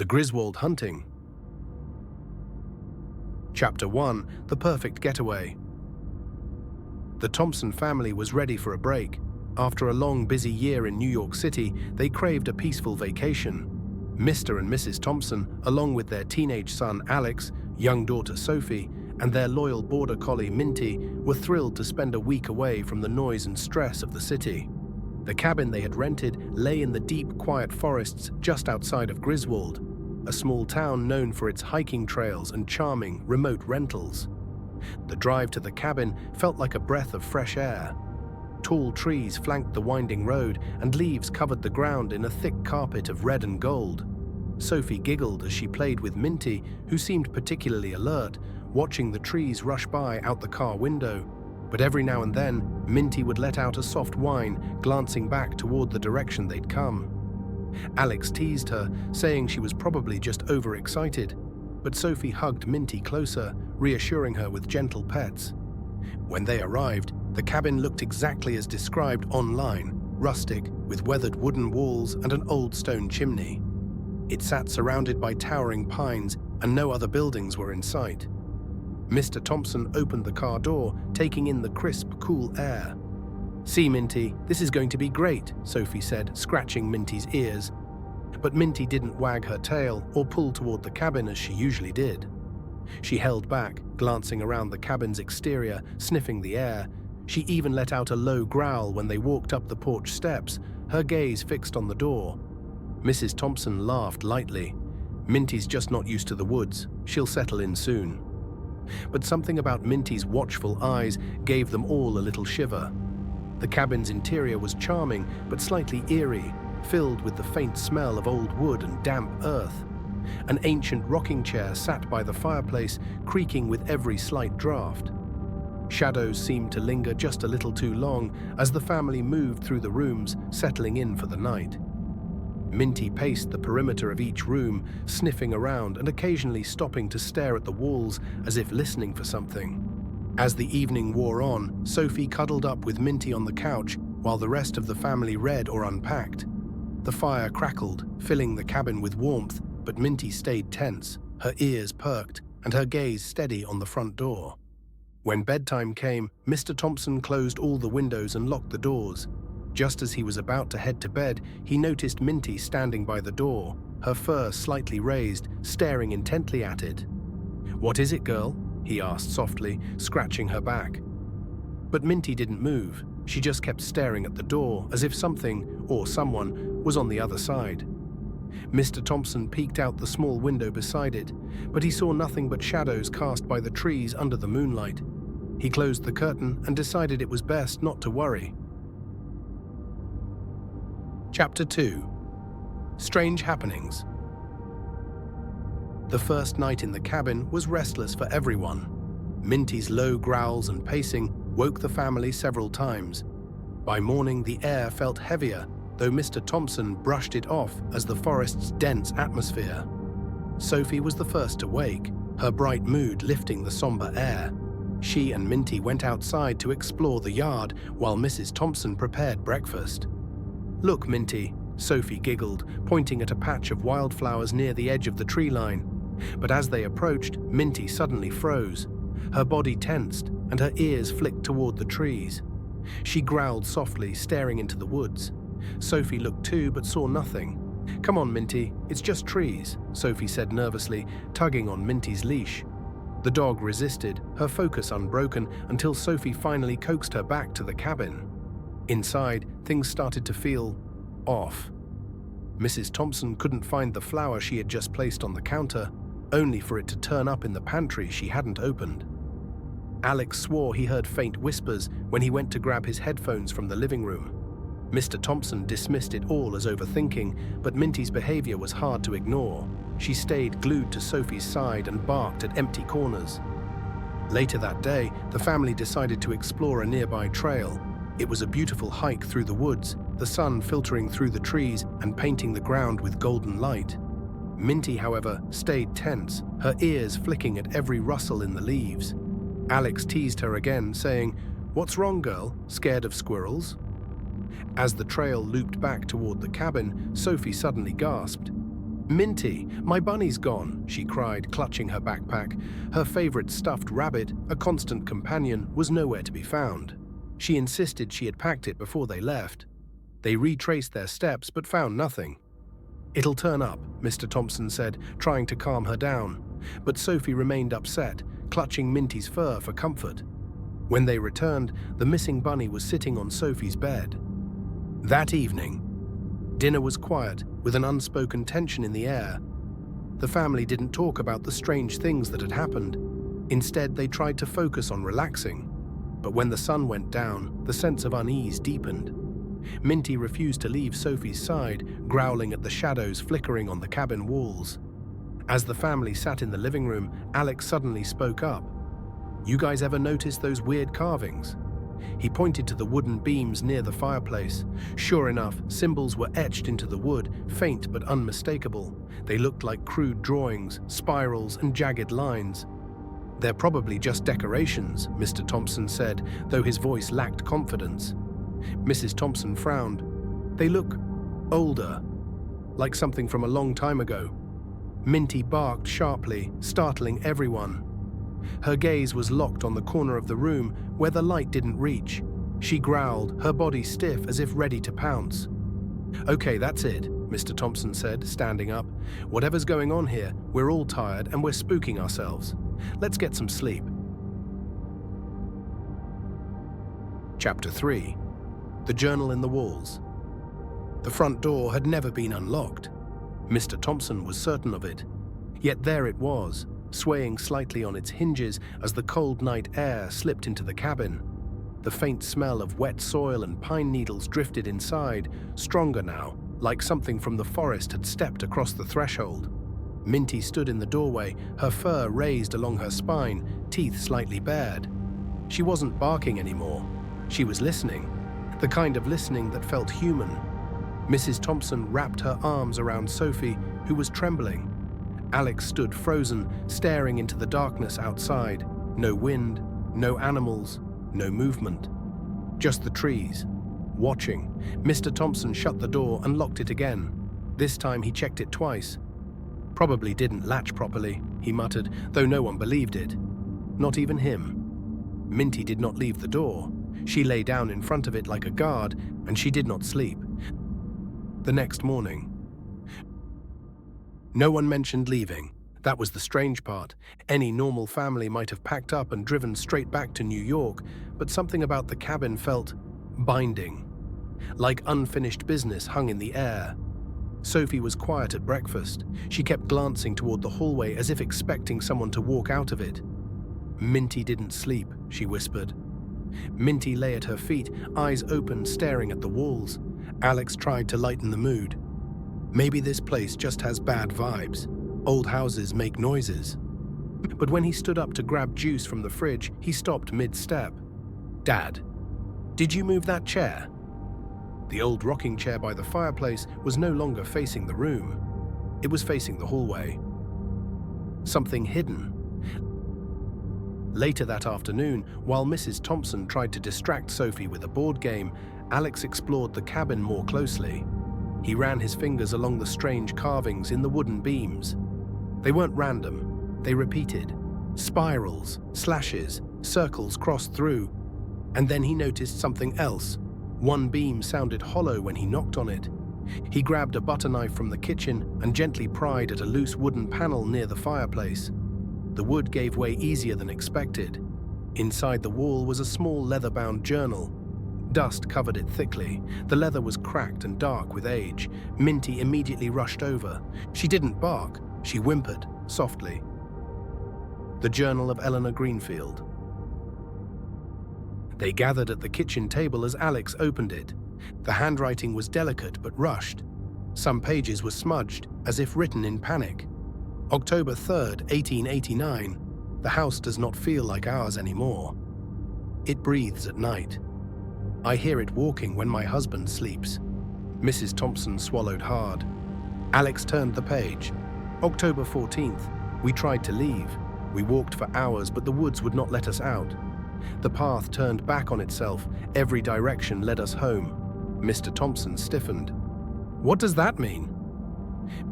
The Griswold Hunting. Chapter 1: The Perfect Getaway. The Thompson family was ready for a break. After a long, busy year in New York City, they craved a peaceful vacation. Mr. and Mrs. Thompson, along with their teenage son Alex, young daughter Sophie, and their loyal border collie Minty, were thrilled to spend a week away from the noise and stress of the city. The cabin they had rented lay in the deep, quiet forests just outside of Griswold, a small town known for its hiking trails and charming, remote rentals. The drive to the cabin felt like a breath of fresh air. Tall trees flanked the winding road, and leaves covered the ground in a thick carpet of red and gold. Sophie giggled as she played with Minty, who seemed particularly alert, watching the trees rush by out the car window. But every now and then, Minty would let out a soft whine, glancing back toward the direction they'd come. Alex teased her, saying she was probably just overexcited, but Sophie hugged Minty closer, reassuring her with gentle pets. When they arrived, the cabin looked exactly as described online, rustic, with weathered wooden walls and an old stone chimney. It sat surrounded by towering pines, and no other buildings were in sight. Mr. Thompson opened the car door, taking in the crisp, cool air. "See, Minty, this is going to be great," Sophie said, scratching Minty's ears. But Minty didn't wag her tail or pull toward the cabin as she usually did. She held back, glancing around the cabin's exterior, sniffing the air. She even let out a low growl when they walked up the porch steps, her gaze fixed on the door. Mrs. Thompson laughed lightly. "Minty's just not used to the woods. She'll settle in soon." But something about Minty's watchful eyes gave them all a little shiver. The cabin's interior was charming, but slightly eerie, filled with the faint smell of old wood and damp earth. An ancient rocking chair sat by the fireplace, creaking with every slight draft. Shadows seemed to linger just a little too long as the family moved through the rooms, settling in for the night. Minty paced the perimeter of each room, sniffing around and occasionally stopping to stare at the walls as if listening for something. As the evening wore on, Sophie cuddled up with Minty on the couch while the rest of the family read or unpacked. The fire crackled, filling the cabin with warmth, but Minty stayed tense, her ears perked, and her gaze steady on the front door. When bedtime came, Mr. Thompson closed all the windows and locked the doors. Just as he was about to head to bed, he noticed Minty standing by the door, her fur slightly raised, staring intently at it. "What is it, girl?" he asked softly, scratching her back. But Minty didn't move. She just kept staring at the door, as if something, or someone, was on the other side. Mr. Thompson peeked out the small window beside it, but he saw nothing but shadows cast by the trees under the moonlight. He closed the curtain and decided it was best not to worry. Chapter 2: Strange Happenings. The first night in the cabin was restless for everyone. Minty's low growls and pacing woke the family several times. By morning, the air felt heavier, though Mr. Thompson brushed it off as the forest's dense atmosphere. Sophie was the first to wake, her bright mood lifting the somber air. She and Minty went outside to explore the yard while Mrs. Thompson prepared breakfast. "Look, Minty," Sophie giggled, pointing at a patch of wildflowers near the edge of the tree line. But as they approached, Minty suddenly froze. Her body tensed, and her ears flicked toward the trees. She growled softly, staring into the woods. Sophie looked too, but saw nothing. "Come on, Minty, it's just trees," Sophie said nervously, tugging on Minty's leash. The dog resisted, her focus unbroken, until Sophie finally coaxed her back to the cabin. Inside, things started to feel off. Mrs. Thompson couldn't find the flower she had just placed on the counter, only for it to turn up in the pantry she hadn't opened. Alex swore he heard faint whispers when he went to grab his headphones from the living room. Mr. Thompson dismissed it all as overthinking, but Minty's behavior was hard to ignore. She stayed glued to Sophie's side and barked at empty corners. Later that day, the family decided to explore a nearby trail. It was a beautiful hike through the woods, the sun filtering through the trees and painting the ground with golden light. Minty, however, stayed tense, her ears flicking at every rustle in the leaves. Alex teased her again, saying, "What's wrong, girl? Scared of squirrels?" As the trail looped back toward the cabin, Sophie suddenly gasped. "Minty, my bunny's gone," she cried, clutching her backpack. Her favorite stuffed rabbit, a constant companion, was nowhere to be found. She insisted she had packed it before they left. They retraced their steps but found nothing. "It'll turn up," Mr. Thompson said, trying to calm her down. But Sophie remained upset, clutching Minty's fur for comfort. When they returned, the missing bunny was sitting on Sophie's bed. That evening, dinner was quiet, with an unspoken tension in the air. The family didn't talk about the strange things that had happened. Instead, they tried to focus on relaxing. But when the sun went down, the sense of unease deepened. Minty refused to leave Sophie's side, growling at the shadows flickering on the cabin walls. As the family sat in the living room, Alex suddenly spoke up. "You guys ever notice those weird carvings?" He pointed to the wooden beams near the fireplace. Sure enough, symbols were etched into the wood, faint but unmistakable. They looked like crude drawings, spirals and jagged lines. "They're probably just decorations," Mr. Thompson said, though his voice lacked confidence. Mrs. Thompson frowned. "They look older, like something from a long time ago." Minty barked sharply, startling everyone. Her gaze was locked on the corner of the room where the light didn't reach. She growled, her body stiff as if ready to pounce. "Okay, that's it," Mr. Thompson said, standing up. "Whatever's going on here, we're all tired and we're spooking ourselves. Let's get some sleep." Chapter 3. The Journal in the Walls. The front door had never been unlocked. Mr. Thompson was certain of it. Yet there it was, swaying slightly on its hinges as the cold night air slipped into the cabin. The faint smell of wet soil and pine needles drifted inside, stronger now, like something from the forest had stepped across the threshold. Minty stood in the doorway, her fur raised along her spine, teeth slightly bared. She wasn't barking anymore. She was listening, the kind of listening that felt human. Mrs. Thompson wrapped her arms around Sophie, who was trembling. Alex stood frozen, staring into the darkness outside. No wind, no animals, no movement. Just the trees. Watching, Mr. Thompson shut the door and locked it again. This time he checked it twice. "Probably didn't latch properly," he muttered, though no one believed it. Not even him. Minty did not leave the door. She lay down in front of it like a guard, and she did not sleep. The next morning, no one mentioned leaving. That was the strange part. Any normal family might have packed up and driven straight back to New York, but something about the cabin felt binding. Like unfinished business hung in the air. Sophie was quiet at breakfast. She kept glancing toward the hallway as if expecting someone to walk out of it. "Minty didn't sleep," she whispered. Minty lay at her feet, eyes open, staring at the walls. Alex tried to lighten the mood. "Maybe this place just has bad vibes. Old houses make noises." But when he stood up to grab juice from the fridge, he stopped mid-step. "Dad, did you move that chair?" The old rocking chair by the fireplace was no longer facing the room. It was facing the hallway. Something hidden. Later that afternoon, while Mrs. Thompson tried to distract Sophie with a board game, Alex explored the cabin more closely. He ran his fingers along the strange carvings in the wooden beams. They weren't random. They repeated. Spirals, slashes, circles crossed through. And then he noticed something else. One beam sounded hollow when he knocked on it. He grabbed a butter knife from the kitchen and gently pried at a loose wooden panel near the fireplace. The wood gave way easier than expected. Inside the wall was a small leather-bound journal. Dust covered it thickly. The leather was cracked and dark with age. Minty immediately rushed over. She didn't bark. She whimpered, softly. The Journal of Eleanor Greenfield. They gathered at the kitchen table as Alex opened it. The handwriting was delicate but rushed. Some pages were smudged, as if written in panic. October 3rd, 1889. The house does not feel like ours anymore. It breathes at night. I hear it walking when my husband sleeps. Mrs. Thompson swallowed hard. Alex turned the page. October 14th. We tried to leave. We walked for hours, but the woods would not let us out. The path turned back on itself. Every direction led us home. Mr. Thompson stiffened. What does that mean?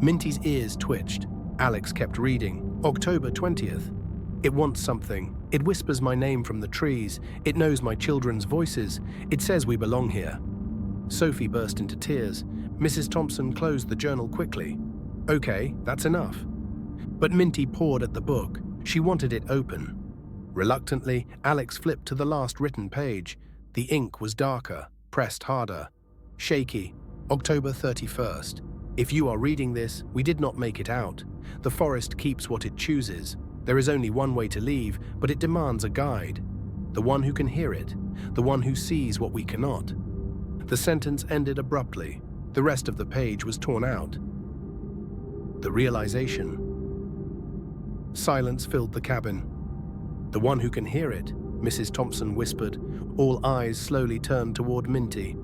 Minty's ears twitched. Alex kept reading. October 20th. It wants something. It whispers my name from the trees. It knows my children's voices. It says we belong here. Sophie burst into tears. Mrs. Thompson closed the journal quickly. Okay, that's enough. But Minty pawed at the book. She wanted it open. Reluctantly, Alex flipped to the last written page. The ink was darker, pressed harder. Shaky. October 31st. If you are reading this, we did not make it out. The forest keeps what it chooses. There is only one way to leave, but it demands a guide. The one who can hear it. The one who sees what we cannot. The sentence ended abruptly. The rest of the page was torn out. The realization. Silence filled the cabin. The one who can hear it, Mrs. Thompson whispered. All eyes slowly turned toward Minty.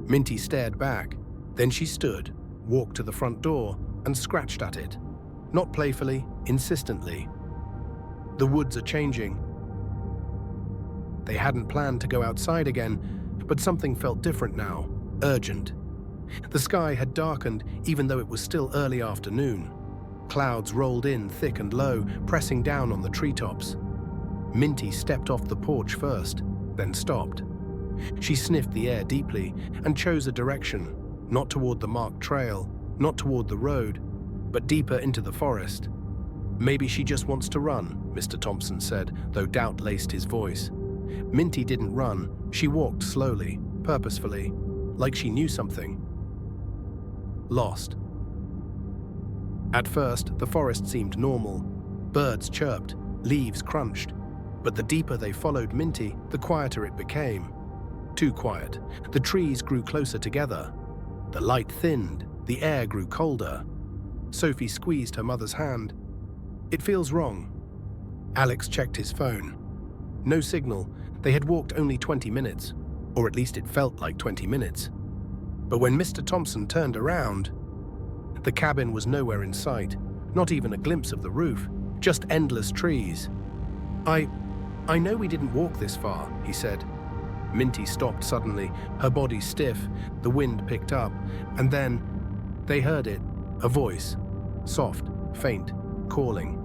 Minty stared back. Then she stood, walked to the front door, and scratched at it. Not playfully, insistently. The woods are changing. They hadn't planned to go outside again, but something felt different now, urgent. The sky had darkened even though it was still early afternoon. Clouds rolled in thick and low, pressing down on the treetops. Minty stepped off the porch first, then stopped. She sniffed the air deeply and chose a direction, not toward the marked trail, not toward the road, but deeper into the forest. Maybe she just wants to run, Mr. Thompson said, though doubt laced his voice. Minty didn't run. She walked slowly, purposefully, like she knew something. Lost. At first, the forest seemed normal. Birds chirped, leaves crunched. But the deeper they followed Minty, the quieter it became. Too quiet. The trees grew closer together. The light thinned. The air grew colder. Sophie squeezed her mother's hand. It feels wrong. Alex checked his phone. No signal. They had walked only 20 minutes, or at least it felt like 20 minutes. But when Mr. Thompson turned around, the cabin was nowhere in sight, not even a glimpse of the roof, just endless trees. I know we didn't walk this far, he said. Minty stopped suddenly, her body stiff. The wind picked up, and then they heard it, a voice, soft, faint, calling.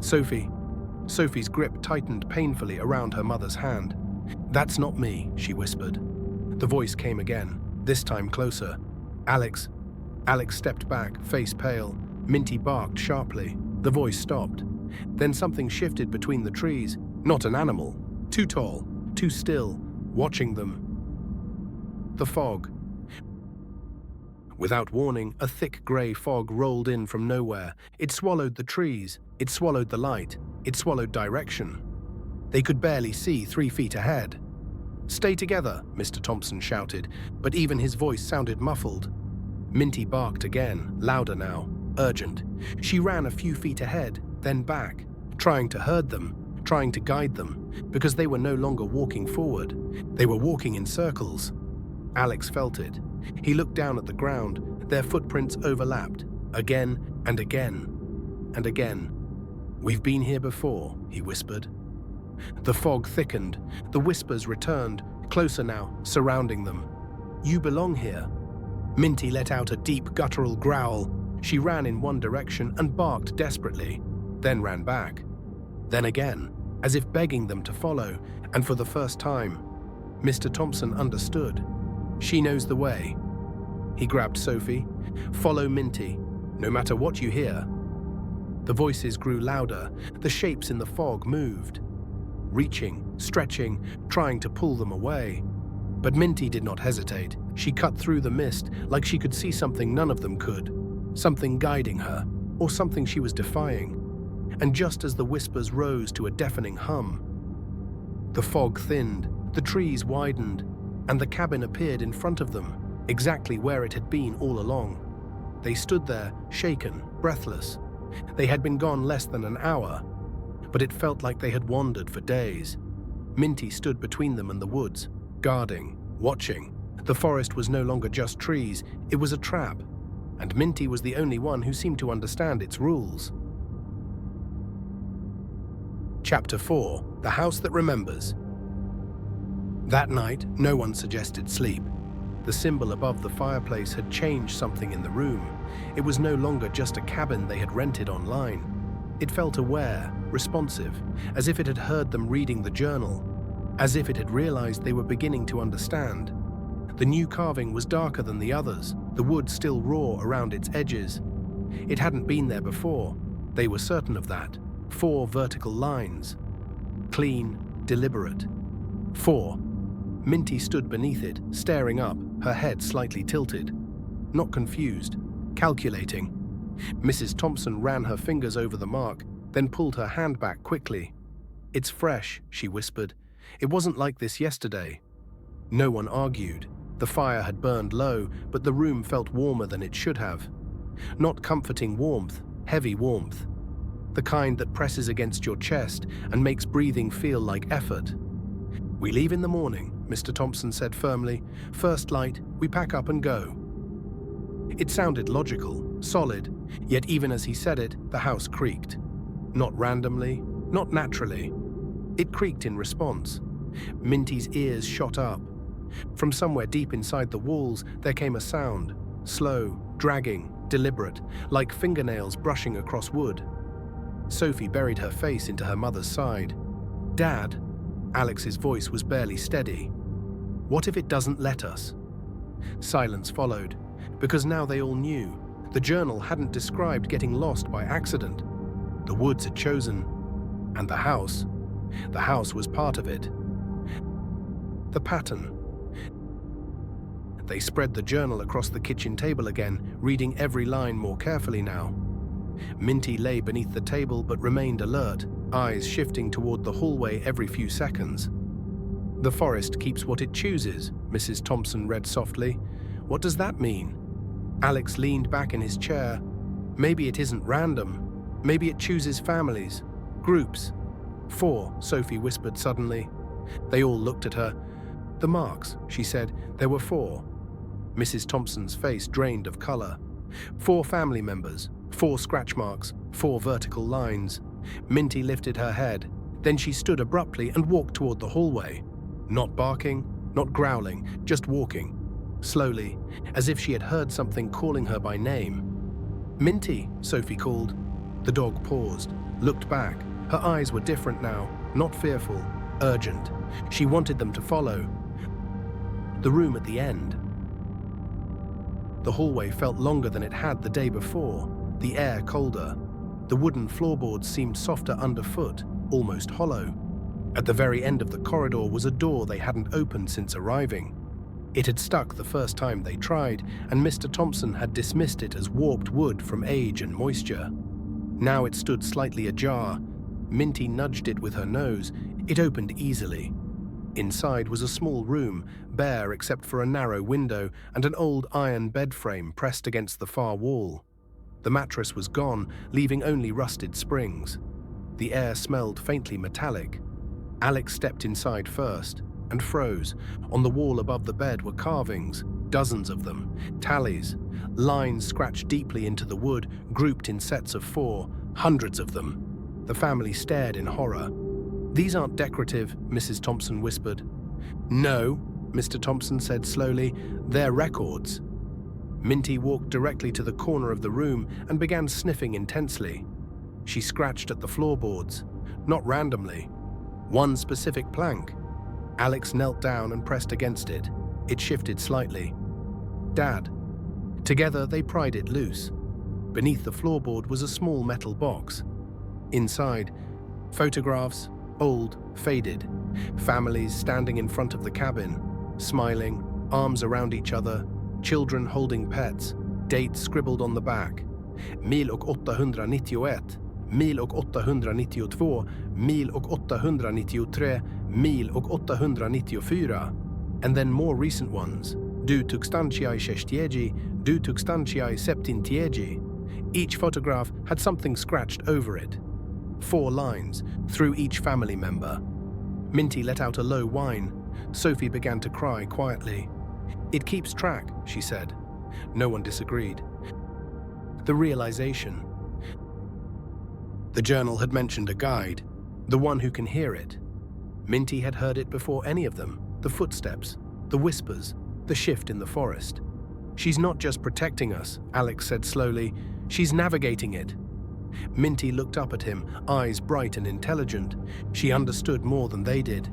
Sophie's grip tightened painfully around her mother's hand. That's not me, she whispered. The voice came again, this time closer. Alex stepped back, face pale. Minty barked sharply. The voice stopped. Then something shifted between the trees. Not an animal. Too tall, too still, watching them. The fog. Without warning, a thick grey fog rolled in from nowhere. It swallowed the trees. It swallowed the light. It swallowed direction. They could barely see 3 feet ahead. Stay together, Mr. Thompson shouted, but even his voice sounded muffled. Minty barked again, louder now, urgent. She ran a few feet ahead, then back, trying to herd them, trying to guide them, because they were no longer walking forward. They were walking in circles. Alex felt it. He looked down at the ground. Their footprints overlapped, again and again and again. We've been here before, he whispered. The fog thickened. The whispers returned, closer now, surrounding them. You belong here. Minty let out a deep guttural growl. She ran in one direction and barked desperately, then ran back. Then again, as if begging them to follow, and for the first time, Mr. Thompson understood. She knows the way. He grabbed Sophie. Follow Minty, no matter what you hear. The voices grew louder. The shapes in the fog moved. Reaching, stretching, trying to pull them away. But Minty did not hesitate. She cut through the mist like she could see something none of them could. Something guiding her, or something she was defying. And just as the whispers rose to a deafening hum, the fog thinned, the trees widened, and the cabin appeared in front of them, exactly where it had been all along. They stood there, shaken, breathless. They had been gone less than an hour, but it felt like they had wandered for days. Minty stood between them and the woods, guarding, watching. The forest was no longer just trees, it was a trap, and Minty was the only one who seemed to understand its rules. Chapter 4: The House That Remembers. That night, no one suggested sleep. The symbol above the fireplace had changed something in the room. It was no longer just a cabin they had rented online. It felt aware, responsive, as if it had heard them reading the journal, as if it had realized they were beginning to understand. The new carving was darker than the others, the wood still raw around its edges. It hadn't been there before. They were certain of that. 4 vertical lines. Clean, deliberate. 4. Minty stood beneath it, staring up, her head slightly tilted. Not confused, calculating. Mrs. Thompson ran her fingers over the mark, then pulled her hand back quickly. "It's fresh," she whispered. "It wasn't like this yesterday." No one argued. The fire had burned low, but the room felt warmer than it should have. Not comforting warmth, heavy warmth. The kind that presses against your chest and makes breathing feel like effort. "We leave in the morning," Mr. Thompson said firmly. "First light, we pack up and go." It sounded logical, solid, yet even as he said it, the house creaked. Not randomly, not naturally. It creaked in response. Minty's ears shot up. From somewhere deep inside the walls, there came a sound, slow, dragging, deliberate, like fingernails brushing across wood. Sophie buried her face into her mother's side. "Dad," Alex's voice was barely steady. "What if it doesn't let us?" Silence followed, because now they all knew. The journal hadn't described getting lost by accident. The woods had chosen, and the house was part of it. The pattern. They spread the journal across the kitchen table again, reading every line more carefully now. Minty lay beneath the table but remained alert, eyes shifting toward the hallway every few seconds. "The forest keeps what it chooses," Mrs. Thompson read softly. "What does that mean?" Alex leaned back in his chair. "Maybe it isn't random. Maybe it chooses families, groups." 4, Sophie whispered suddenly. They all looked at her. "The marks," she said. "There were 4. Mrs. Thompson's face drained of color. 4 family members, 4 scratch marks, 4 vertical lines. Minty lifted her head. Then she stood abruptly and walked toward the hallway. Not barking, not growling, just walking. Slowly, as if she had heard something calling her by name. "Minty," Sophie called. The dog paused, looked back. Her eyes were different now, not fearful, urgent. She wanted them to follow. The room at the end. The hallway felt longer than it had the day before, the air colder. The wooden floorboards seemed softer underfoot, almost hollow. At the very end of the corridor was a door they hadn't opened since arriving. It had stuck the first time they tried, and Mr. Thompson had dismissed it as warped wood from age and moisture. Now it stood slightly ajar. Minty nudged it with her nose. It opened easily. Inside was a small room, bare except for a narrow window and an old iron bed frame pressed against the far wall. The mattress was gone, leaving only rusted springs. The air smelled faintly metallic. Alex stepped inside first and froze. On the wall above the bed were carvings, dozens of them, tallies, lines scratched deeply into the wood, grouped in sets of 4, hundreds of them. The family stared in horror. "These aren't decorative," Mrs. Thompson whispered. "No," Mr. Thompson said slowly, "they're records." Minty walked directly to the corner of the room and began sniffing intensely. She scratched at the floorboards, not randomly. One specific plank. Alex knelt down and pressed against it. It shifted slightly. "Dad." Together they pried it loose. Beneath the floorboard was a small metal box. Inside, photographs, old, faded. Families standing in front of the cabin, smiling, arms around each other, children holding pets, dates scribbled on the back. 1891, 1892, 1893, 1894, and then more recent ones. Du tukstantiai szestiegi, du tukstantiai septintiegi. Each photograph had something scratched over it. 4 lines, through each family member. Minty let out a low whine. Sophie began to cry quietly. "It keeps track," she said. No one disagreed. The realization. The journal had mentioned a guide, the one who can hear it. Minty had heard it before any of them, the footsteps, the whispers, the shift in the forest. "She's not just protecting us," Alex said slowly. "She's navigating it." Minty looked up at him, eyes bright and intelligent. She understood more than they did.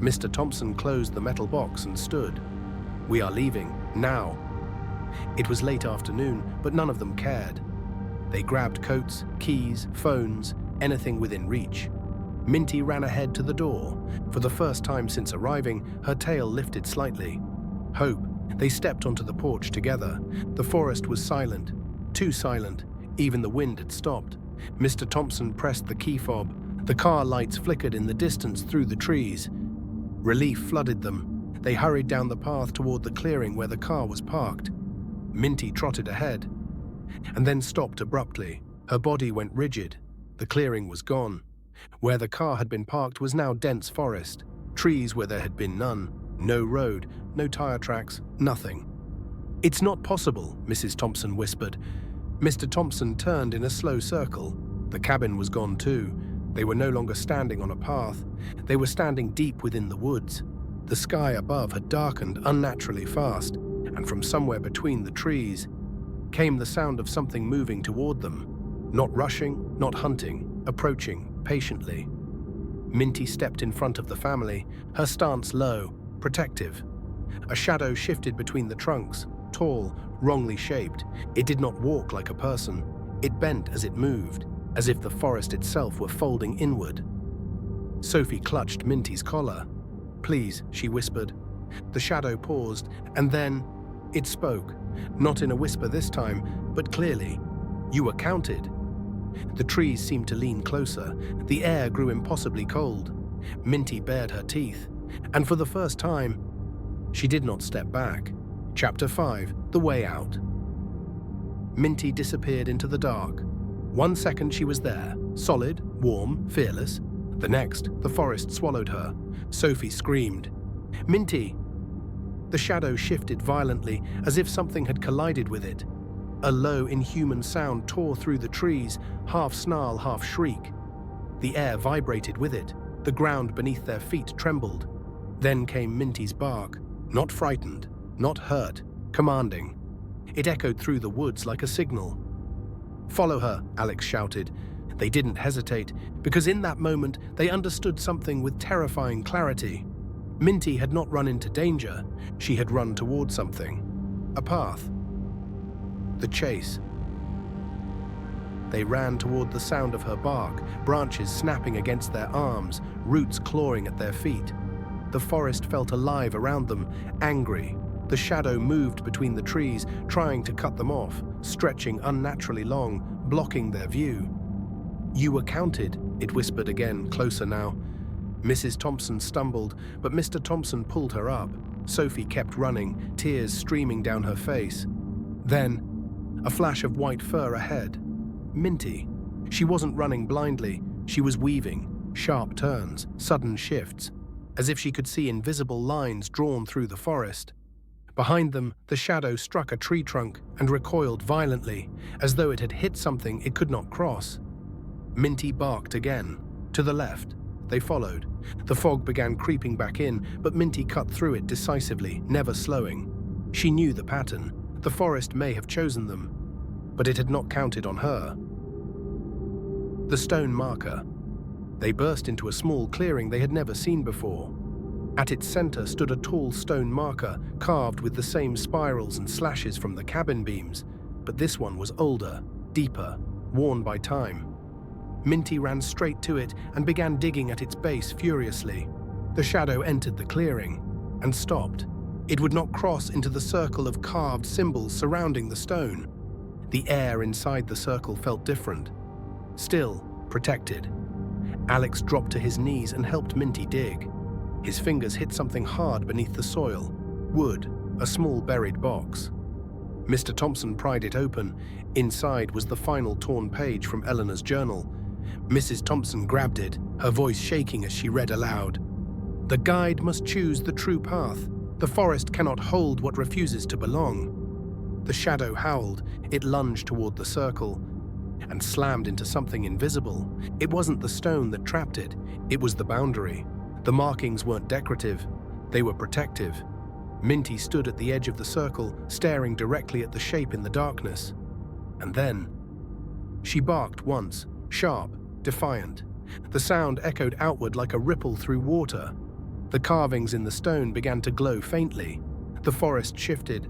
Mr. Thompson closed the metal box and stood. "We are leaving, now." It was late afternoon, but none of them cared. They grabbed coats, keys, phones, anything within reach. Minty ran ahead to the door. For the first time since arriving, her tail lifted slightly. Hope. They stepped onto the porch together. The forest was silent, too silent. Even the wind had stopped. Mr. Thompson pressed the key fob. The car lights flickered in the distance through the trees. Relief flooded them. They hurried down the path toward the clearing where the car was parked. Minty trotted ahead, and then stopped abruptly. Her body went rigid. The clearing was gone. Where the car had been parked was now dense forest. Trees where there had been none. No road, no tire tracks, nothing. "It's not possible," Mrs. Thompson whispered. Mr. Thompson turned in a slow circle. The cabin was gone too. They were no longer standing on a path. They were standing deep within the woods. The sky above had darkened unnaturally fast, and from somewhere between the trees came the sound of something moving toward them. Not rushing, not hunting, approaching patiently. Minty stepped in front of the family, her stance low, protective. A shadow shifted between the trunks, tall, wrongly shaped. It did not walk like a person. It bent as it moved, as if the forest itself were folding inward. Sophie clutched Minty's collar. "Please," she whispered. The shadow paused, and then it spoke, not in a whisper this time, but clearly. "You were counted." The trees seemed to lean closer. The air grew impossibly cold. Minty bared her teeth, and for the first time, she did not step back. Chapter 5: The Way Out. Minty disappeared into the dark. 1 second she was there, solid, warm, fearless. The next, the forest swallowed her. Sophie screamed. "Minty!" The shadow shifted violently, as if something had collided with it. A low, inhuman sound tore through the trees, half snarl, half shriek. The air vibrated with it. The ground beneath their feet trembled. Then came Minty's bark, not frightened, not hurt, commanding. It echoed through the woods like a signal. "Follow her," Alex shouted. They didn't hesitate, because in that moment they understood something with terrifying clarity. Minty had not run into danger. She had run toward something. A path. The chase. They ran toward the sound of her bark, branches snapping against their arms, roots clawing at their feet. The forest felt alive around them, angry. The shadow moved between the trees, trying to cut them off, stretching unnaturally long, blocking their view. "You were counted," it whispered again, closer now. Mrs. Thompson stumbled, but Mr. Thompson pulled her up. Sophie kept running, tears streaming down her face. Then, a flash of white fur ahead. Minty. She wasn't running blindly. She was weaving, sharp turns, sudden shifts, as if she could see invisible lines drawn through the forest. Behind them, the shadow struck a tree trunk and recoiled violently, as though it had hit something it could not cross. Minty barked again. To the left. They followed. The fog began creeping back in, but Minty cut through it decisively, never slowing. She knew the pattern. The forest may have chosen them, but it had not counted on her. The stone marker. They burst into a small clearing they had never seen before. At its center stood a tall stone marker, carved with the same spirals and slashes from the cabin beams, but this one was older, deeper, worn by time. Minty ran straight to it and began digging at its base furiously. The shadow entered the clearing and stopped. It would not cross into the circle of carved symbols surrounding the stone. The air inside the circle felt different. Still, protected. Alex dropped to his knees and helped Minty dig. His fingers hit something hard beneath the soil. Wood, a small buried box. Mr. Thompson pried it open. Inside was the final torn page from Eleanor's journal. Mrs. Thompson grabbed it, her voice shaking as she read aloud. "The guide must choose the true path. The forest cannot hold what refuses to belong." The shadow howled. It lunged toward the circle and slammed into something invisible. It wasn't the stone that trapped it. It was the boundary. The markings weren't decorative. They were protective. Minty stood at the edge of the circle, staring directly at the shape in the darkness. And then, she barked once, sharp, defiant. The sound echoed outward like a ripple through water. The carvings in the stone began to glow faintly. The forest shifted,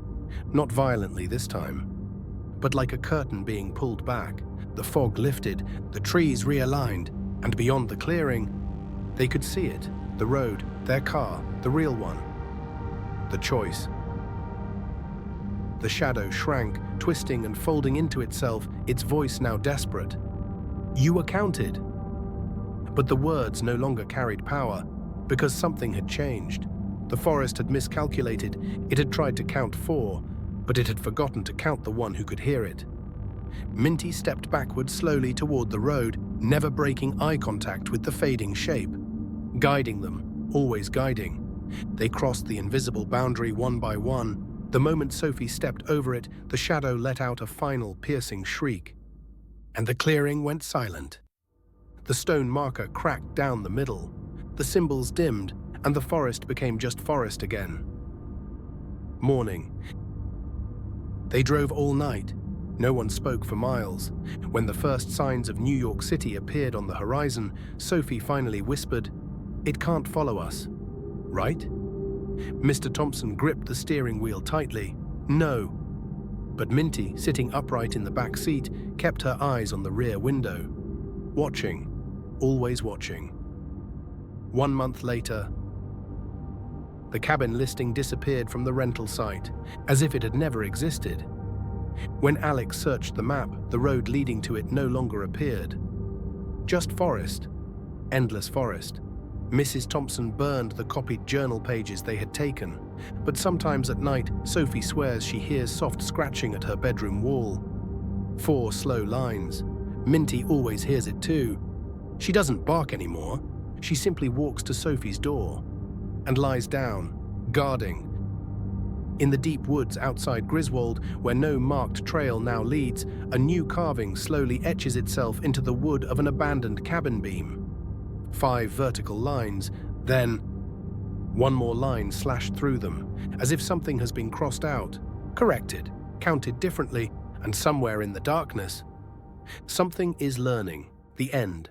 not violently this time, but like a curtain being pulled back. The fog lifted, the trees realigned, and beyond the clearing, they could see it, the road, their car, the real one. The choice. The shadow shrank, twisting and folding into itself, its voice now desperate. You were counted. But the words no longer carried power, because something had changed. The forest had miscalculated. It had tried to count 4, but it had forgotten to count the one who could hear it. Minty stepped backward slowly toward the road, never breaking eye contact with the fading shape. Guiding them, always guiding. They crossed the invisible boundary one by one. The moment Sophie stepped over it, the shadow let out a final piercing shriek. And the clearing went silent. The stone marker cracked down the middle. The symbols dimmed, and the forest became just forest again. Morning. They drove all night. No one spoke for miles. When the first signs of New York City appeared on the horizon, Sophie finally whispered, "It can't follow us, right?" Mr. Thompson gripped the steering wheel tightly. No. But Minty, sitting upright in the back seat, kept her eyes on the rear window. Watching, always watching. 1 month later, the cabin listing disappeared from the rental site, as if it had never existed. When Alex searched the map, the road leading to it no longer appeared. Just forest. Endless forest. Mrs. Thompson burned the copied journal pages they had taken, but sometimes at night, Sophie swears she hears soft scratching at her bedroom wall. 4 slow lines. Minty always hears it too. She doesn't bark anymore. She simply walks to Sophie's door and lies down, guarding. In the deep woods outside Griswold, where no marked trail now leads, a new carving slowly etches itself into the wood of an abandoned cabin beam. 5 vertical lines, then 1 more line slashed through them, as if something has been crossed out, corrected, counted differently, and somewhere in the darkness, something is learning, the end.